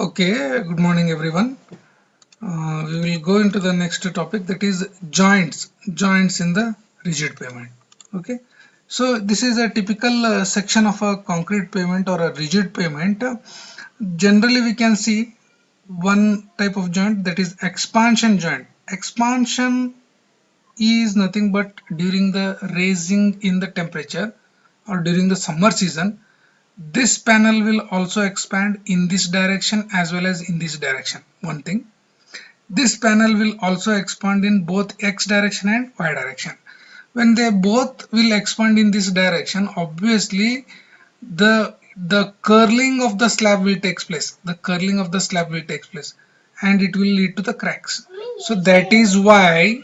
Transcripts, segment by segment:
Okay, good morning everyone. We will go into the next topic, that is joints in the rigid pavement. Okay, so this is a typical section of a concrete pavement or a rigid pavement. Generally, we can see one type of joint, that is expansion joint. Expansion is nothing but during the raising in the temperature or during the summer season, this panel will also expand in this direction as well as in this direction. One thing, this panel will also expand in both x direction and y direction. When they both will expand in this direction, obviously the curling of the slab will take place. The curling of the slab will take place and it will lead to the cracks. So that is why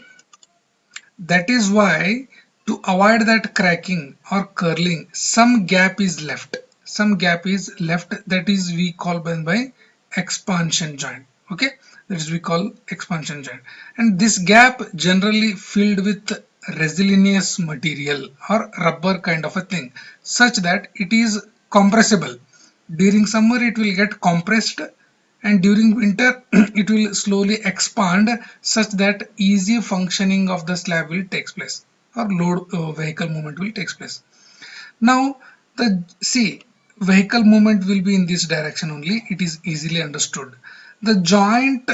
to avoid that cracking or curling, some gap is left. Some gap is left, that is we call by expansion joint. Okay, that is we call expansion joint. And this gap generally filled with resilient material or rubber kind of a thing, such that it is compressible. During summer it will get compressed and during winter it will slowly expand such that easy functioning of the slab will takes place or load vehicle movement will takes place. Now the see vehicle movement will be in this direction only, it is easily understood. The joint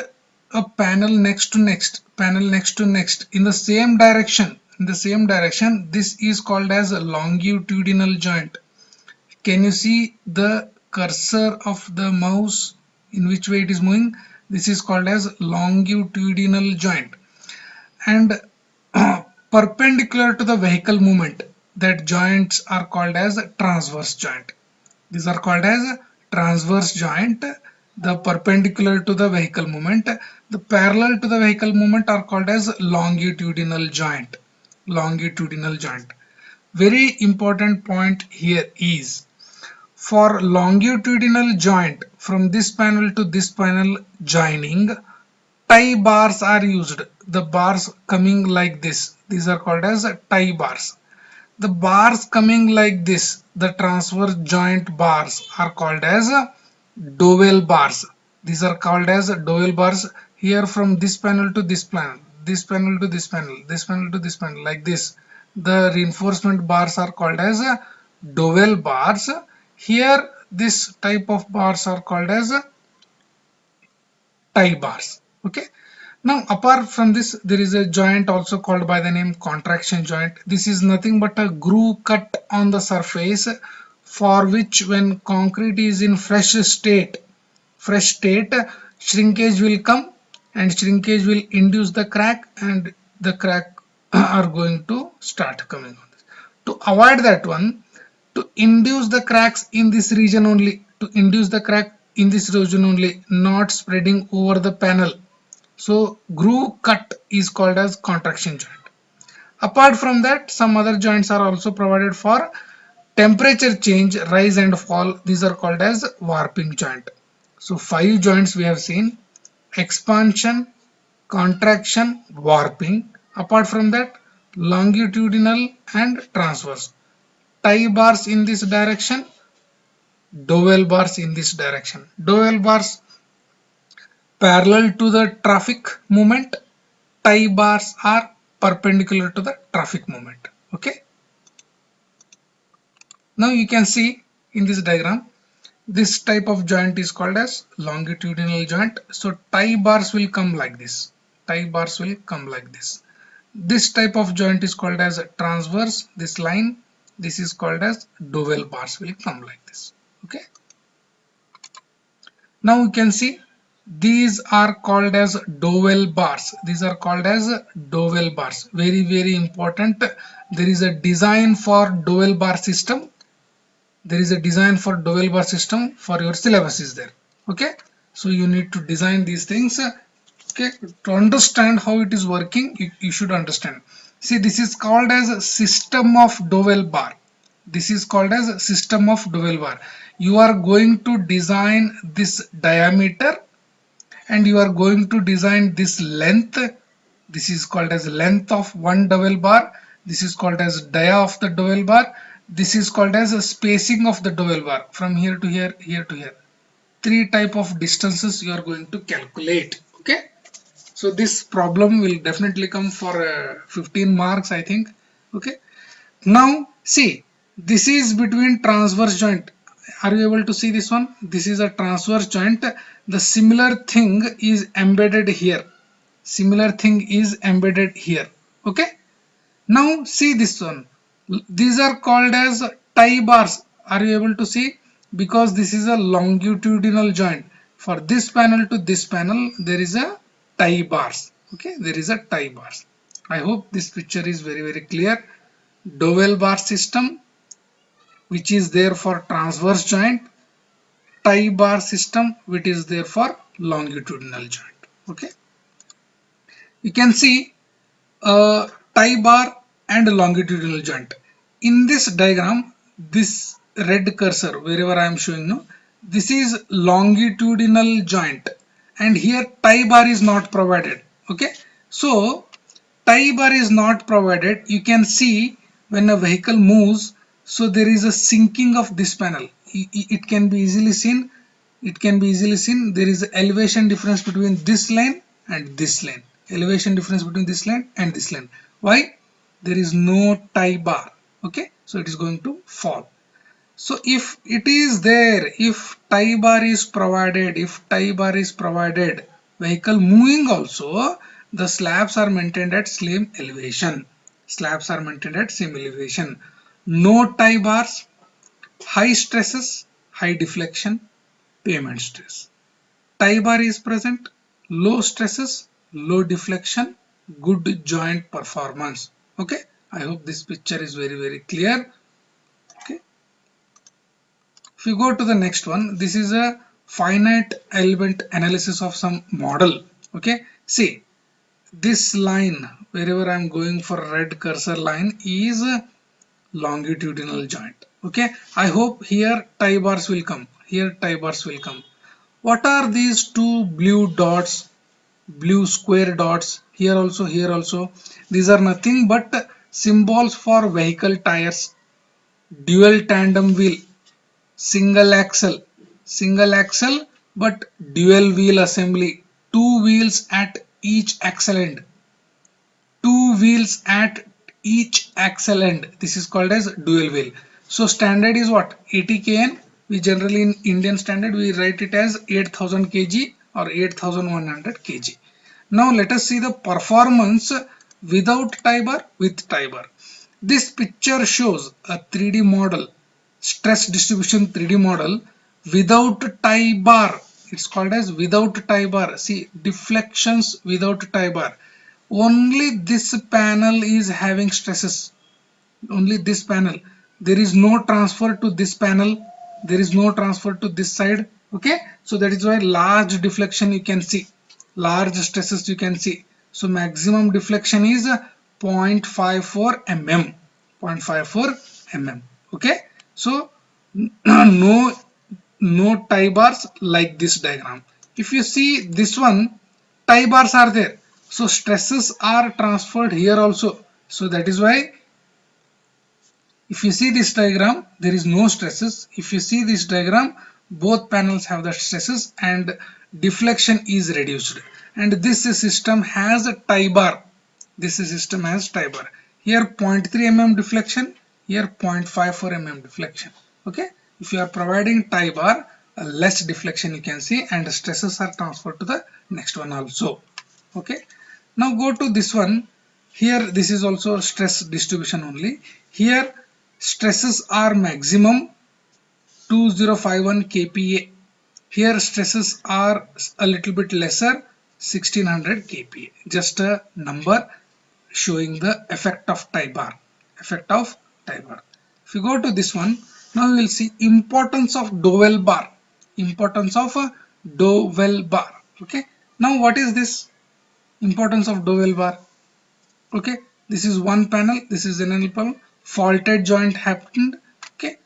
a panel next to next in the same direction, this is called as a longitudinal joint. Can you see the cursor of the mouse in which way it is moving? This is called as longitudinal joint. And perpendicular to the vehicle movement, that joints are called as transverse joint. These are called as transverse joint. The perpendicular to the vehicle movement, the parallel to the vehicle movement are called as longitudinal joint. Longitudinal joint. Very important point here is, for longitudinal joint from this panel to this panel joining, tie bars are used. The bars coming like this, these are called as tie bars. The bars coming like this, the transverse joint bars, are called as dowel bars. These are called as dowel bars. Here from this panel to this panel, this panel to this panel, this panel to this panel, like this, the reinforcement bars are called as dowel bars. Here this type of bars are called as tie bars. Okay. Now apart from this, there is a joint also called by the name contraction joint. This is nothing but a groove cut on the surface, for which when concrete is in fresh state, shrinkage will come and shrinkage will induce the crack, and the crack are going to start coming on this. To avoid that one, to induce the cracks in this region only, not spreading over the panel, so groove cut is called as contraction joint. Apart from that, some other joints are also provided for temperature change, rise and fall. These are called as warping joint. So 5 joints we have seen: expansion, contraction, warping. Apart from that, longitudinal and transverse. Tie bars in this direction, dowel bars in this direction. Dowel bars parallel to the traffic movement, tie bars are perpendicular to the traffic movement. Okay, now you can see in this diagram, this type of joint is called as longitudinal joint. So tie bars will come like this, tie bars will come like this. This type of joint is called as transverse, this line, this is called as dowel bars will come like this. Okay, now you can see these are called as dowel bars. These are called as dowel bars. Very important. There is a design for dowel bar system. There is a design for dowel bar system for your syllabus is there. Okay, so you need to design these things. Okay, to understand how it is working, you should understand. See, this is called as a system of dowel bar. This is called as a system of dowel bar. You are going to design this diameter and you are going to design this length. This is called as length of one dowel bar. This is called as dia of the dowel bar. This is called as a spacing of the dowel bar from here to here, here to here. three type of distances you are going to calculate. Okay, so this problem will definitely come for 15 marks, I think. Okay, now see, this is between transverse joint. Are you able to see this one? This is a transverse joint. The similar thing is embedded here. Similar thing is embedded here. Okay, now see this one. These are called as tie bars. Are you able to see? Because this is a longitudinal joint. For this panel to this panel, there is a tie bars. Okay, there is a tie bars. I hope this picture is very clear. Dowell bar system, which is there for transverse joint. Tie bar system, which is there for longitudinal joint. Okay, you can see a tie bar and a longitudinal joint. In this diagram, this red cursor, wherever I am showing now, this is longitudinal joint, and here tie bar is not provided. Okay, so tie bar is not provided. You can see when a vehicle moves, so there is a sinking of this panel. It can be easily seen. It can be easily seen. There is elevation difference between this line and this line. Elevation difference between this line and this line. Why? There is no tie bar. Okay, so it is going to fall. So if it is there, if tie bar is provided, vehicle moving also, the slabs are maintained at same elevation. Slabs are maintained at same elevation. No tie bars, high stresses, high deflection, pavement stress. Tie bar is present, low stresses, low deflection, good joint performance. Okay, I hope this picture is very clear. Okay, if you go to the next one, this is a finite element analysis of some model. Okay, see this line, wherever I am going for red cursor line, is a longitudinal joint. Okay, I hope here tie bars will come. Here tie bars will come. What are these two blue dots, blue square dots? Here also, here also. These are nothing but symbols for vehicle tires. Dual tandem wheel, single axle but dual wheel assembly. Two wheels at each axle end. Two wheels at each axle end. This is called as dual wheel. So standard is what? 80 kN. We generally in Indian standard we write it as 8000 kg or 8100 kg. Now let us see the performance without tie bar, with tie bar. This picture shows a 3D model, stress distribution 3D model without tie bar. It's called as without tie bar. See, deflections without tie bar. Only this panel is having stresses. Only this panel. There is no transfer to this panel. There is no transfer to this side. Okay, so that is why large deflection you can see, large stresses you can see. So maximum deflection is 0.54 mm, 0.54 mm. Okay, so no tie bars like this diagram. If you see this one, tie bars are there, so stresses are transferred here also. So that is why if you see this diagram, there is no stresses. If you see this diagram, both panels have the stresses and deflection is reduced. And this system has a tie bar. This system has tie bar. Here 0.3 mm deflection, here 0.54 mm deflection. Okay, if you are providing tie bar, less deflection you can see, and stresses are transferred to the next one also. Okay, now go to this one. Here this is also stress distribution only. Here stresses are maximum 2051 kPa. Here stresses are a little bit lesser, 1600 kPa. Just a number showing the effect of tie bar. Effect of tie bar. If you go to this one, now we will see importance of dowel bar. Importance of a dowel bar. Okay. Now what is this importance of dowel bar? Okay, this is one panel, this is another panel. Faulted joint happened. Okay,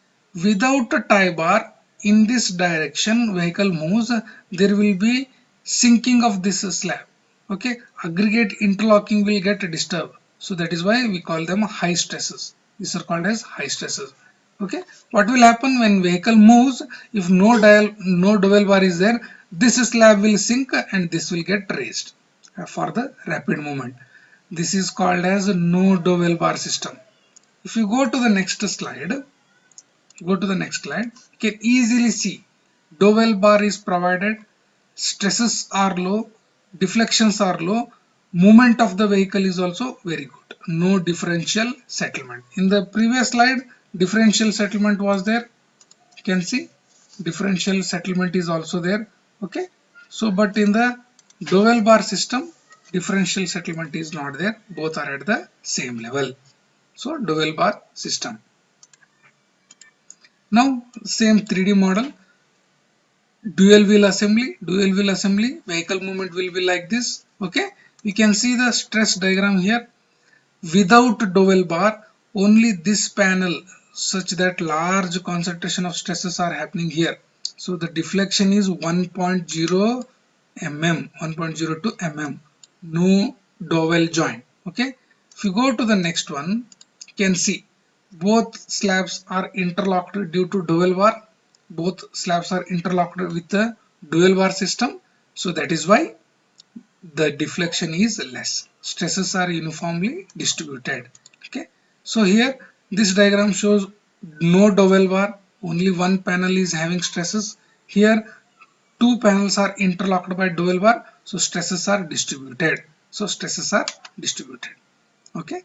without a tie bar, in this direction vehicle moves, there will be sinking of this slab. Okay, aggregate interlocking will get disturbed. So that is why we call them high stresses. These are called as high stresses. Okay, what will happen when vehicle moves? If no dowel bar is there, this slab will sink and this will get raised for the rapid movement. This is called as no dowel bar system. If you go to the next slide, you can easily see dowel bar is provided, stresses are low, deflections are low, movement of the vehicle is also very good. No differential settlement. In the previous slide, differential settlement was there. You can see differential settlement is also there. Okay, so but in the dowel bar system, differential settlement is not there. Both are at the same level. So dowel bar system. Now same 3D model, dual wheel assembly, vehicle movement will be like this. Okay, we can see the stress diagram here. Without dowel bar, only this panel, such that large concentration of stresses are happening here. So the deflection is 1.0 mm, 1.02 mm. No dowel joint. Okay, if you go to the next one, you can see both slabs are interlocked due to dowel bar. Both slabs are interlocked with the dual bar system. So that is why the deflection is less. Stresses are uniformly distributed. Okay, so here this diagram shows no dowel bar, only one panel is having stresses. Here two panels are interlocked by dowel bar, so stresses are distributed. Okay,